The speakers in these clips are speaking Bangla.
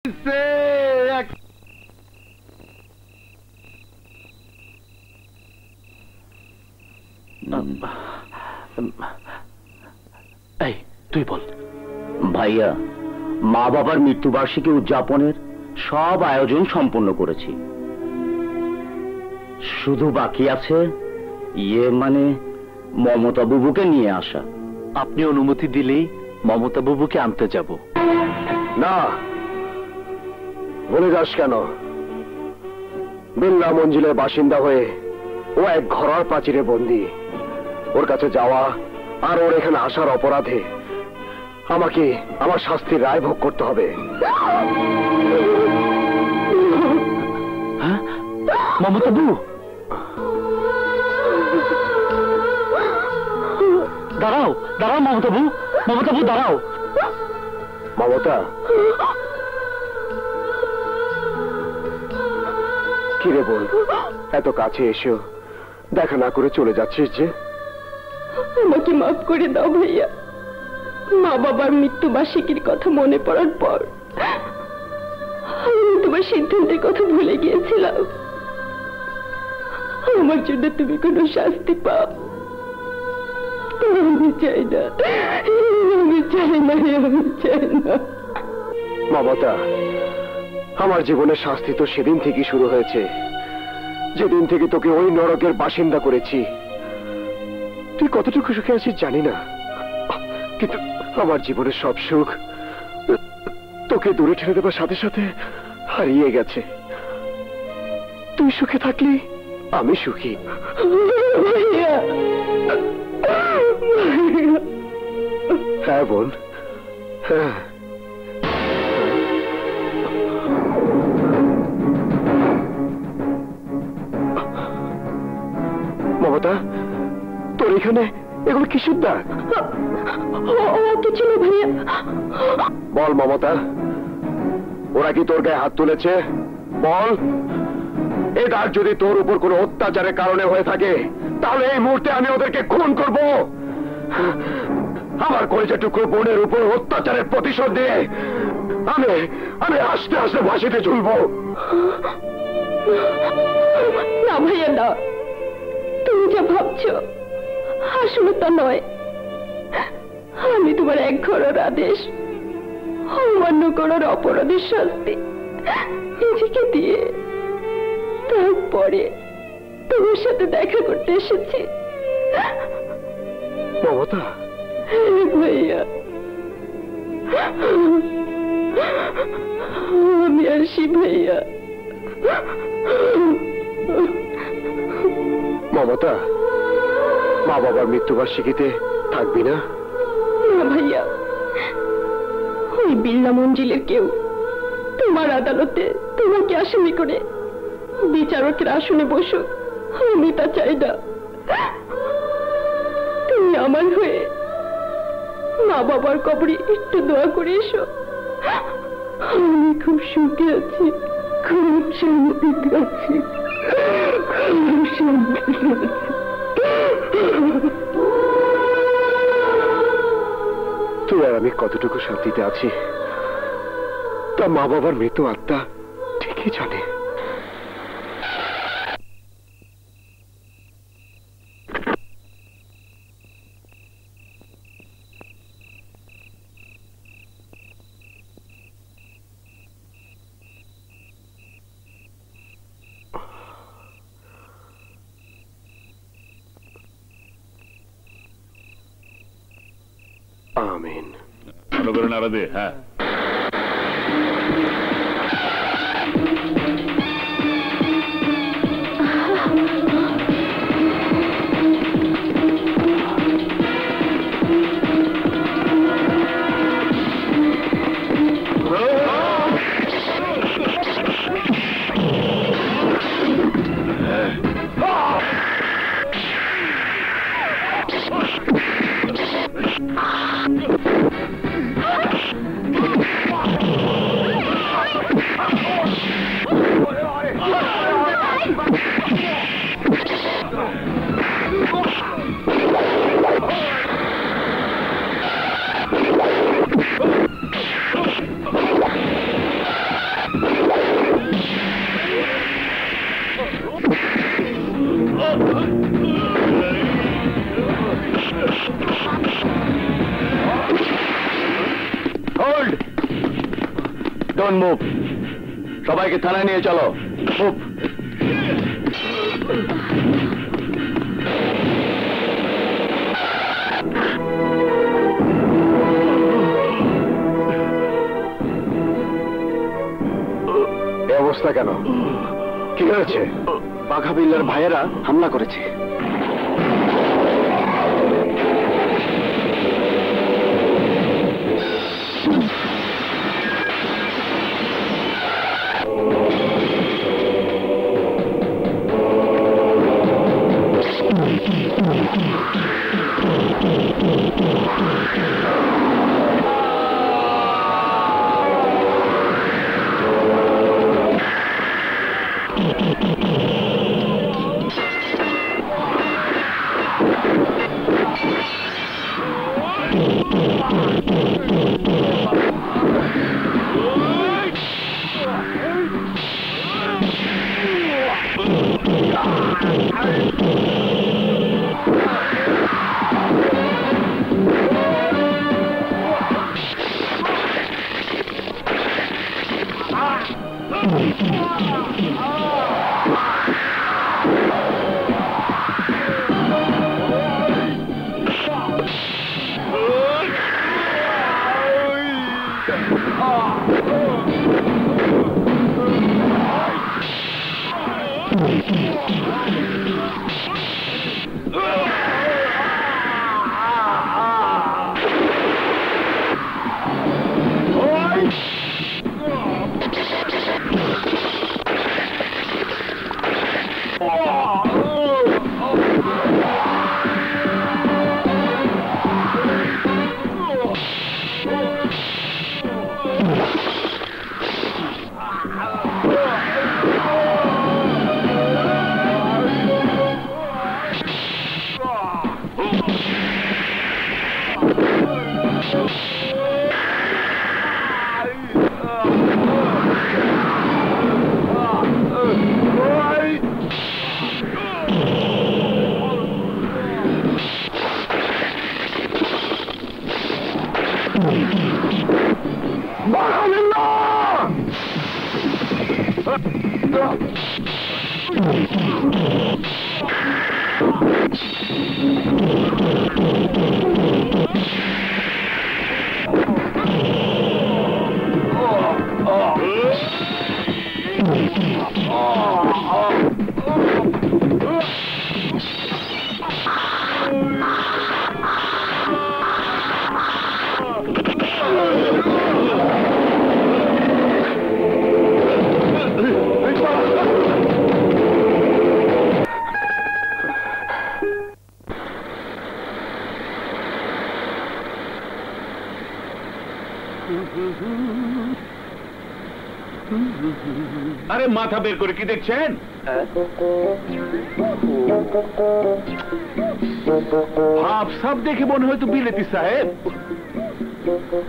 তুই বল ভাইয়া, মা বাবার মৃত্যুবার্ষিকী উদযাপনের সব আয়োজন সম্পন্ন করেছি, শুধু বাকি আছে মানে মমতা বুবুকে নিয়ে আসা। আপনি অনুমতি দিলেই মমতা বুবুকে আনতে যাব। না, বলে যাস কেন? বিল্লা মঞ্জিলের বাসিন্দা হয়ে ও এক ঘরোয়া প্রাচীরে বন্দী। ওর কাছে যাওয়া আর ওর এখানে আসার অপরাধে আমাকে আমার শাস্তির রায় ভোগ করতে হবে। মমতা বুবু, দাঁড়াও দাঁড়াও মমতা বুবু, মমতা বুবু দাঁড়াও। মমতা, কিরে বল, এত কাছে এসো দেখা না করে চলে যাচ্ছিস যে? আমাকে মাফ করে দাও ভাইয়া। মা বাবার মৃত্যুবার্ষিকীর কথা মনে পড়ার পর আমি তোমার সিদ্ধান্তের কথা ভুলে গিয়েছিলাম। আমার জন্য তুমি কোনো শাস্তি পাও, আমি চাই না, আমি চাই না, আমি চাই না। মমতা, আমার জীবনের শাস্তি তো সেদিন থেকে শুরু হয়েছে, যেদিন থেকে তোকে ওই নরকের বাসিন্দা করেছি। তুই কতটুকু সুখে আছিস জানি না, কিন্তু আমার জীবনের সব সুখ তোকে দূরে ঠেলে দেবার সাথে সাথে হারিয়ে গেছে। তুই সুখে থাকলি আমি সুখী। হ্যাঁ বোন, হ্যাঁ। মমতা, তোর এখানে এগুলো কিসের দাগ? কিছু না ভাইয়া। বল মমতা, ওরা কি তোর গায়ে হাত তুলেছে? বল, এই দাগ যদি তোর উপর কোনো অত্যাচারের কারণে হয়ে থাকে তাহলে এই মুহূর্তে আমি ওদেরকে খুন করব। আমার কলেজে টুকরো বোনের উপর অত্যাচারের প্রতিশোধ দিয়ে আমি আমি আস্তে আস্তে ফাঁসিতে ঝুলবো। না ভাইয়া না, তুমি যা ভাবছো আসলে তা নয়। আমি তোমার এক ঘরের আদেশ অমান্য করার অপরাধের শাস্তি নিজেকে দিয়ে তারপরে তোমার সাথে দেখা করতে এসেছি। মমতা, ভাইয়া, আমি আসি ভাইয়া। মমতা, মা বাবার মৃত্যুবার্ষিকীতে থাকবি না? না ভাইয়া, ওই বিল্লা মঞ্জিলের কেউ তোমার আদালতে তোমাকে আসামি করে বিচারকের আসনে বসুক, আমি তা চাই না। তুমি আমার হয়ে মা বাবার কবরে একটু দোয়া করে এসো। আমি খুব সুখে আছি, খুব শান্তিতে আছি, খুব শান্তিতে আছি। তুই আর আমি কতটুকু শান্তিতে আছি তা মা বাবার মৃত আত্মা ঠিকই জানে। আমিন। ভালো করে নাড়া দে। হ্যাঁ, ডোন্ট মুভ, সবাইকে থানায় নিয়ে চলো। মুভ। এই অবস্থা কেন? কি হয়েছে? বাঘা বিল্লার ভাইয়েরা হামলা করেছে। আরে মাথা বের করে কি দেখছেন? ভাব সাব দেখে মনে হয় তো বিলেতি সাহেব,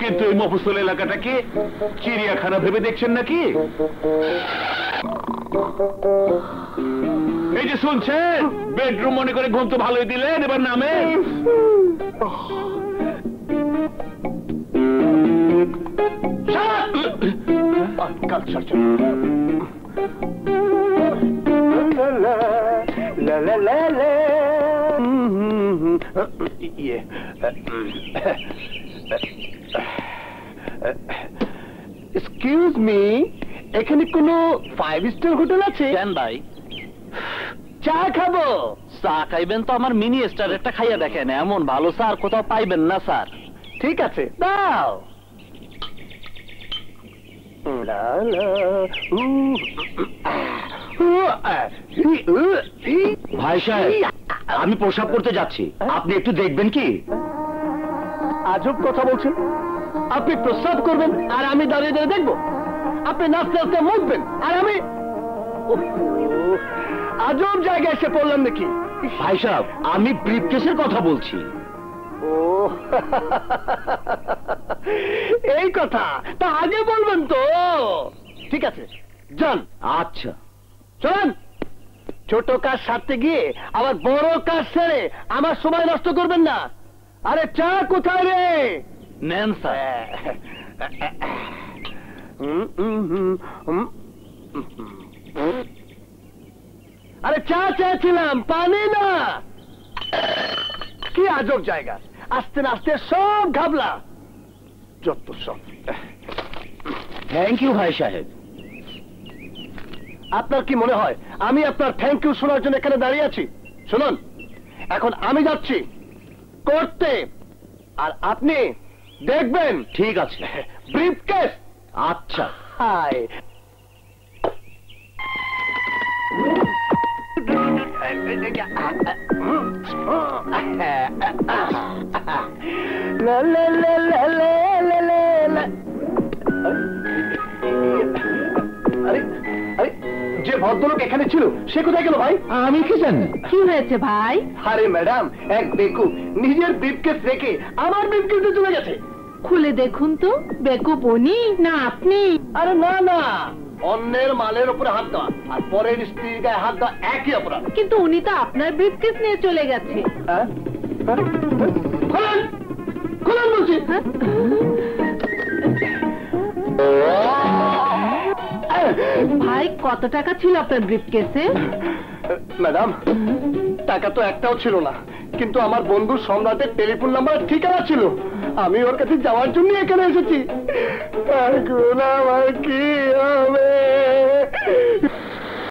কিন্তু এই মফস্বল এলাকাটাকে চিড়িয়াখানা ভেবে দেখছেন নাকি? এই যে শুনছেন, বেডরুম মনে করে ঘুম তো ভালোই দিলেন, এবার নামে। এক্সকিউজ মি, এখানে কোনো 5 স্টার হোটেল আছে? কেন ভাই, চা খাবো। চা খাইবেন তো আমার মিনি স্টারেরটা খাইয়া দেখেন, এমন ভালো চা আর কোথাও পাইবেন না স্যার। ঠিক আছে, দাও। ভাই সাহেব, আমি প্রসাব করতে যাচ্ছি, আপনি একটু দেখবেন কি? আজব কথা বলছেন। আপনি প্রস্রাব করবেন আর আমি দাঁড়িয়ে দাঁড়িয়ে দেখবো? আপনি নাচতে নাচতে মুখবেন আর আমি? আজব জায়গায় এসে পড়লাম নাকি? ভাই সাহেব, আমি ব্রিফকেসের কথা বলছি। ও এই কথা, তা আগে বলবেন তো। ঠিক আছে, যান। আচ্ছা চলেন। ছোট কাজ সারতে গিয়ে আবার বড় কাজ সেরে আমার সময় নষ্ট করবেন না। আরে চা কোথায় রে? নেন স্যার। আরে চা চেয়েছিলাম, পানি না। কি আজব জায়গা, আস্তে আস্তে সব ঘাবলা, যত সব। থ্যাংক ইউ ভাই সাহেব। আপনার কি মনে হয় আমি আপনার থ্যাংক ইউ শোনার জন্য এখানে দাঁড়িয়ে আছি? শুনুন, এখন আমি যাচ্ছি করতে, আর আপনি দেখবেন। ঠিক আছে। ব্রিফকেস। আচ্ছা। হাই। লা লা লা লা লা লা লা লা। আরে আরে, যে ভদ্রলোক এখানে ছিল সে কোথায় গেল ভাই? আমি কি জানি। কি হয়েছে ভাই? আরে ম্যাডাম, এক বেকুব নিজের ব্রিফকেস রেখে আমার ব্রিফকেসে চলে গেছে। খুলে দেখুন তো, বেকুব উনি না আপনি? আরে না না, অন্যের মালের উপরে হাত দেওয়া আর পরের স্ত্রীর গায়ে হাত দেওয়া একই অপরাধ। কিন্তু উনি তো আপনার ব্রিফকেস নিয়ে চলে গেছে। হ্যাঁ? খুলুন, খুলুন বলছি। ভাই, কত টাকা ছিল আপনার ব্রিফকেসে? ম্যাডাম, টাকা তো একটাও ছিল না, কিন্তু আমার বন্ধু সম্রাটের টেলিফোন নাম্বার ঠিকানা ছিল। আমি ওর কাছে যাওয়ার জন্য এখানে এসেছি। এখন আমার কি হবে?